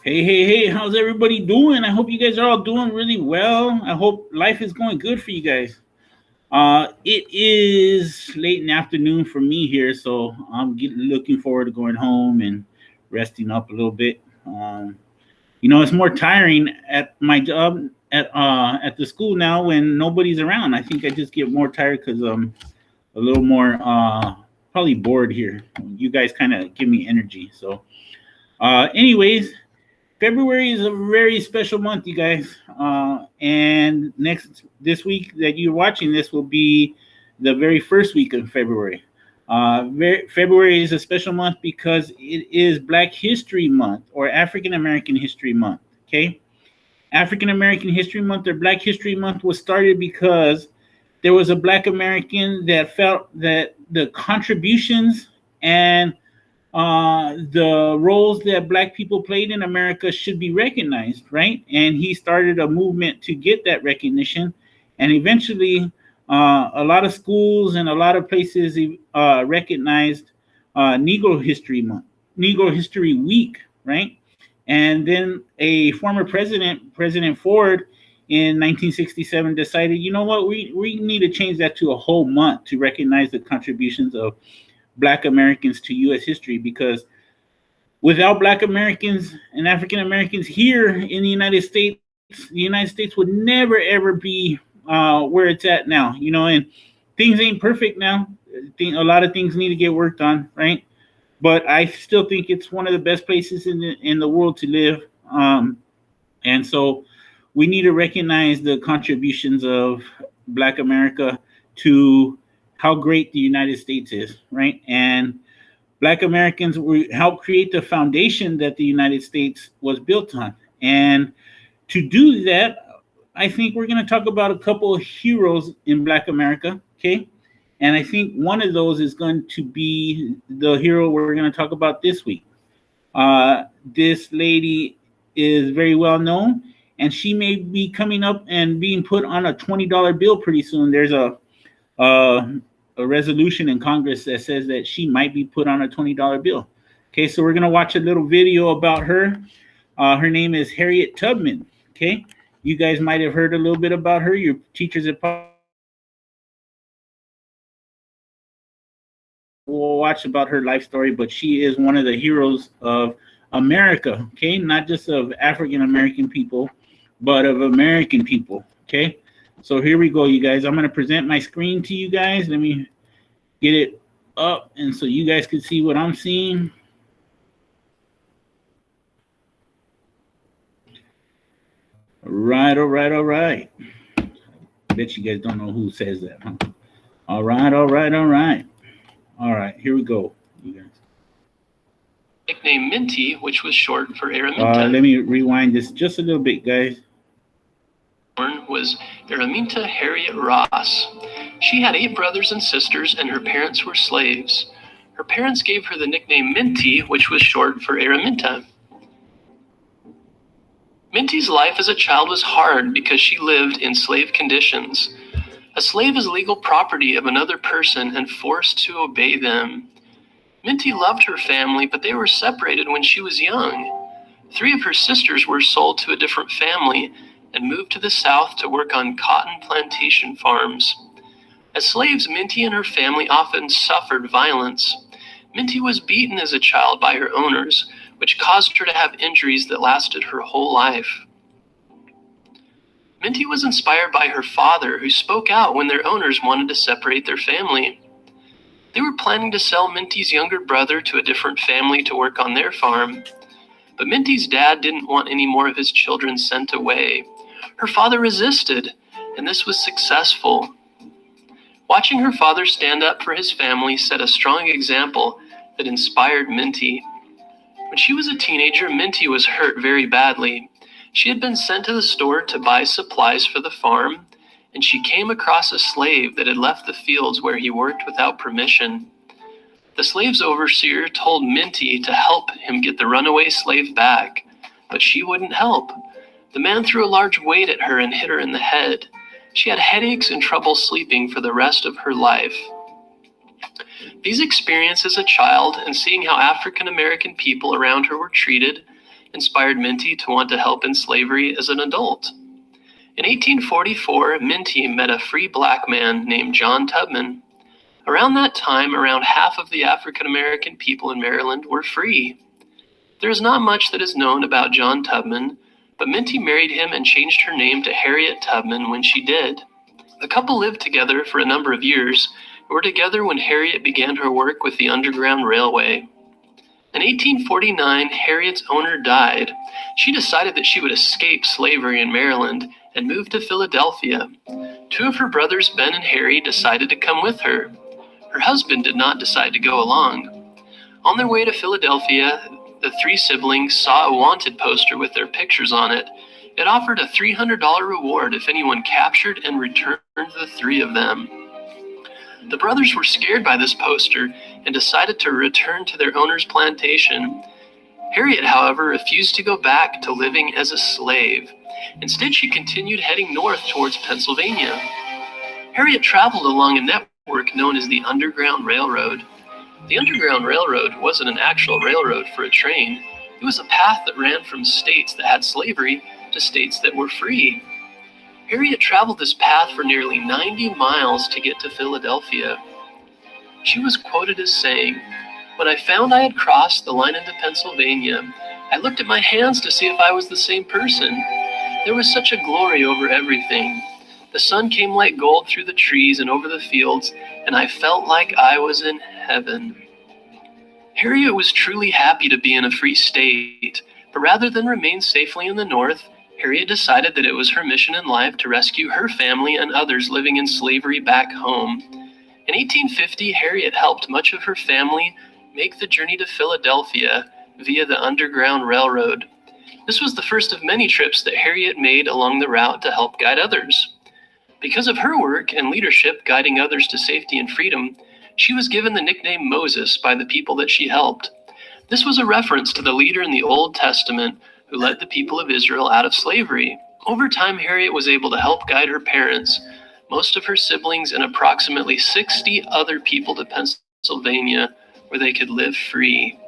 Hey, how's everybody doing? I hope you guys are all doing really well. I hope life is going good for you guys. It is late in the afternoon for me here, so looking forward to going home and resting up a little bit. It's more tiring at my job at the school now when nobody's around. I think I just get more tired because I'm a little more probably bored here. You guys kind of give me energy. Anyways, February is a very special month, you guys. And this week that you're watching this will be the very first week of February. February is a special month because it is Black History Month or African American History Month. Okay, African American History Month or Black History Month was started because there was a Black American that felt that the contributions and the roles that Black people played in America should be recognized, right? And he started a movement to get that recognition. And eventually, a lot of schools and a lot of places recognized Negro History Month, Negro History Week, right? And then a former president, President Ford, in 1967 decided, you know what, we need to change that to a whole month to recognize the contributions of Black Americans to U.S. history, because without Black Americans and African Americans here in the United States would never ever be where it's at now. And things ain't perfect now. A lot of things need to get worked on, right? But I still think it's one of the best places in the world to live. And so we need to recognize the contributions of Black America to how great the United States is, right? And Black Americans helped create the foundation that the United States was built on. And to do that, I think we're going to talk about a couple of heroes in Black America, okay? And I think one of those is going to be the hero we're going to talk about this week. This lady is very well known, and she may be coming up and being put on a $20 bill pretty soon. There's uh, a resolution in Congress that says that she might be put on a $20 bill. Okay, so we're gonna watch a little video about her. Her name is Harriet Tubman. Okay, you guys might have heard a little bit about her. Your teachers have probably taught you about her. We'll watch about her life story, but she is one of the heroes of America. Okay, not just of African American people, but of American people. Okay, so here we go, you guys. I'm gonna present my screen to you guys. Let me get it up and so you guys can see what I'm seeing. All right. Bet you guys don't know who says that, huh? All right. All right, here we go, you guys. Nickname Minty, which was short for Araminta. Let me rewind this just a little bit, guys. Was Araminta Harriet Ross. She had 8 brothers and sisters, and her parents were slaves. Her parents gave her the nickname Minty, which was short for Araminta. Minty's life as a child was hard because she lived in slave conditions. A slave is legal property of another person and forced to obey them. Minty loved her family, but they were separated when she was young. 3 of her sisters were sold to a different family and moved to the South to work on cotton plantation farms. As slaves, Minty and her family often suffered violence. Minty was beaten as a child by her owners, which caused her to have injuries that lasted her whole life. Minty was inspired by her father, who spoke out when their owners wanted to separate their family. They were planning to sell Minty's younger brother to a different family to work on their farm. But Minty's dad didn't want any more of his children sent away. Her father resisted, and this was successful. Watching her father stand up for his family set a strong example that inspired Minty. When she was a teenager, Minty was hurt very badly. She had been sent to the store to buy supplies for the farm, and she came across a slave that had left the fields where he worked without permission. The slave's overseer told Minty to help him get the runaway slave back, but she wouldn't help. The man threw a large weight at her and hit her in the head. She had headaches and trouble sleeping for the rest of her life. These experiences as a child and seeing how African American people around her were treated inspired Minty to want to help in slavery as an adult. In 1844, Minty met a free black man named John Tubman. Around that time, around half of the African American people in Maryland were free. There is not much that is known about John Tubman, but Minty married him and changed her name to Harriet Tubman when she did. The couple lived together for a number of years and were together when Harriet began her work with the Underground Railway. In 1849, Harriet's owner died. She decided that she would escape slavery in Maryland and moved to Philadelphia. Two of her brothers, Ben and Harry, decided to come with her. Her husband did not decide to go along. On their way to Philadelphia, the three siblings saw a wanted poster with their pictures on it. It offered a $300 reward if anyone captured and returned the three of them. The brothers were scared by this poster and decided to return to their owner's plantation. Harriet, however, refused to go back to living as a slave. Instead, she continued heading north towards Pennsylvania. Harriet traveled along a network known as the Underground Railroad. The Underground Railroad wasn't an actual railroad for a train. It was a path that ran from states that had slavery to states that were free. Harriet traveled this path for nearly 90 miles to get to Philadelphia. She was quoted as saying, "When I found I had crossed the line into Pennsylvania, I looked at my hands to see if I was the same person. There was such a glory over everything. The sun came like gold through the trees and over the fields, and I felt like I was in heaven." Harriet was truly happy to be in a free state, but rather than remain safely in the North, Harriet decided that it was her mission in life to rescue her family and others living in slavery back home. In 1850, Harriet helped much of her family make the journey to Philadelphia via the Underground Railroad. This was the first of many trips that Harriet made along the route to help guide others. Because of her work and leadership guiding others to safety and freedom, she was given the nickname Moses by the people that she helped. This was a reference to the leader in the Old Testament who led the people of Israel out of slavery. Over time, Harriet was able to help guide her parents, most of her siblings, and approximately 60 other people to Pennsylvania, where they could live free.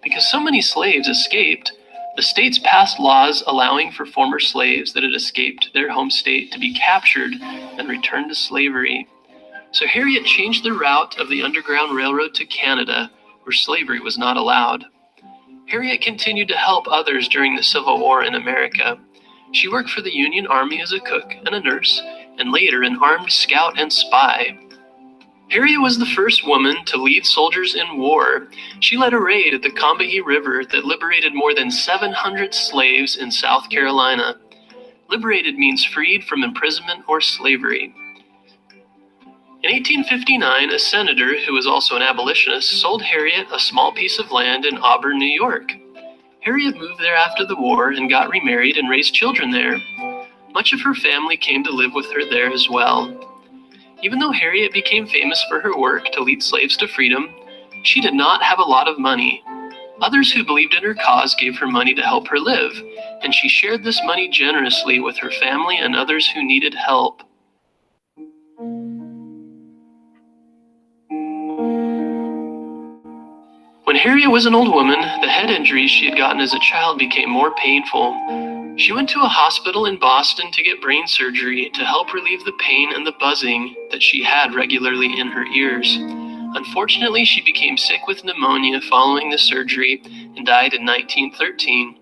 Because so many slaves escaped, the states passed laws allowing for former slaves that had escaped their home state to be captured and returned to slavery. So Harriet changed the route of the Underground Railroad to Canada, where slavery was not allowed. Harriet continued to help others during the Civil War in America. She worked for the Union Army as a cook and a nurse, and later an armed scout and spy. Harriet was the first woman to lead soldiers in war. She led a raid at the Combahee River that liberated more than 700 slaves in South Carolina. Liberated means freed from imprisonment or slavery. In 1859, a senator, who was also an abolitionist, sold Harriet a small piece of land in Auburn, New York. Harriet moved there after the war and got remarried and raised children there. Much of her family came to live with her there as well. Even though Harriet became famous for her work to lead slaves to freedom, she did not have a lot of money. Others who believed in her cause gave her money to help her live, and she shared this money generously with her family and others who needed help. When Harriet was an old woman, the head injuries she had gotten as a child became more painful. She went to a hospital in Boston to get brain surgery to help relieve the pain and the buzzing that she had regularly in her ears. Unfortunately, she became sick with pneumonia following the surgery and died in 1913.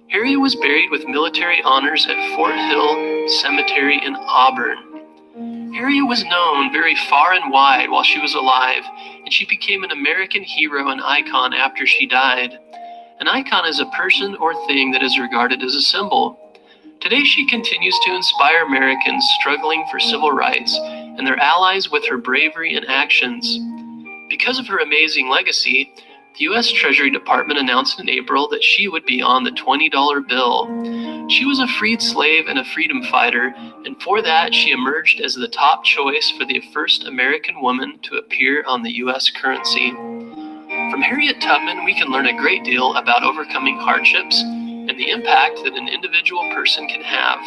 Harriet was buried with military honors at Fort Hill Cemetery in Auburn. Harriet was known very far and wide while she was alive, and she became an American hero and icon after she died. An icon is a person or thing that is regarded as a symbol. Today she continues to inspire Americans struggling for civil rights and their allies with her bravery and actions. Because of her amazing legacy, the U.S. Treasury Department announced in April that she would be on the $20 bill. She was a freed slave and a freedom fighter, and for that she emerged as the top choice for the first American woman to appear on the U.S. currency. From Harriet Tubman, we can learn a great deal about overcoming hardships and the impact that an individual person can have.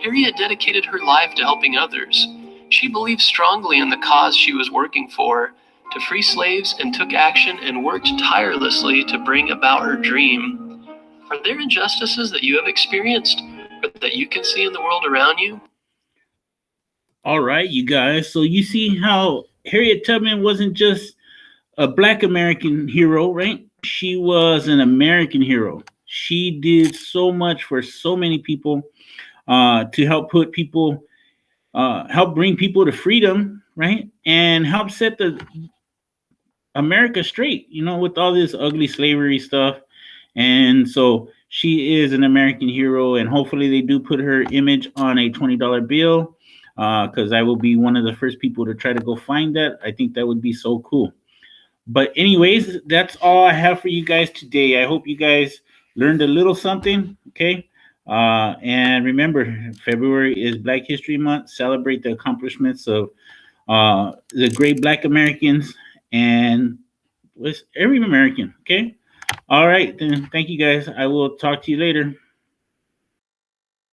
Harriet dedicated her life to helping others. She believed strongly in the cause she was working for, to free slaves, and took action and worked tirelessly to bring about her dream. Are there injustices that you have experienced or that you can see in the world around you? All right, you guys. So you see how Harriet Tubman wasn't just a Black American hero, right? She was an American hero. She did so much for so many people to help put people, help bring people to freedom, right? And help set the America straight, you know, with all this ugly slavery stuff. And so she is an American hero, and hopefully they do put her image on a $20 bill, because I will be one of the first people to try to go find that. I think that would be so cool. But anyways, that's all I have for you guys today. I hope you guys learned a little something. Okay. And remember, February is Black History Month. Celebrate the accomplishments of the great Black Americans and with every American. Okay. All right. Then thank you guys. I will talk to you later.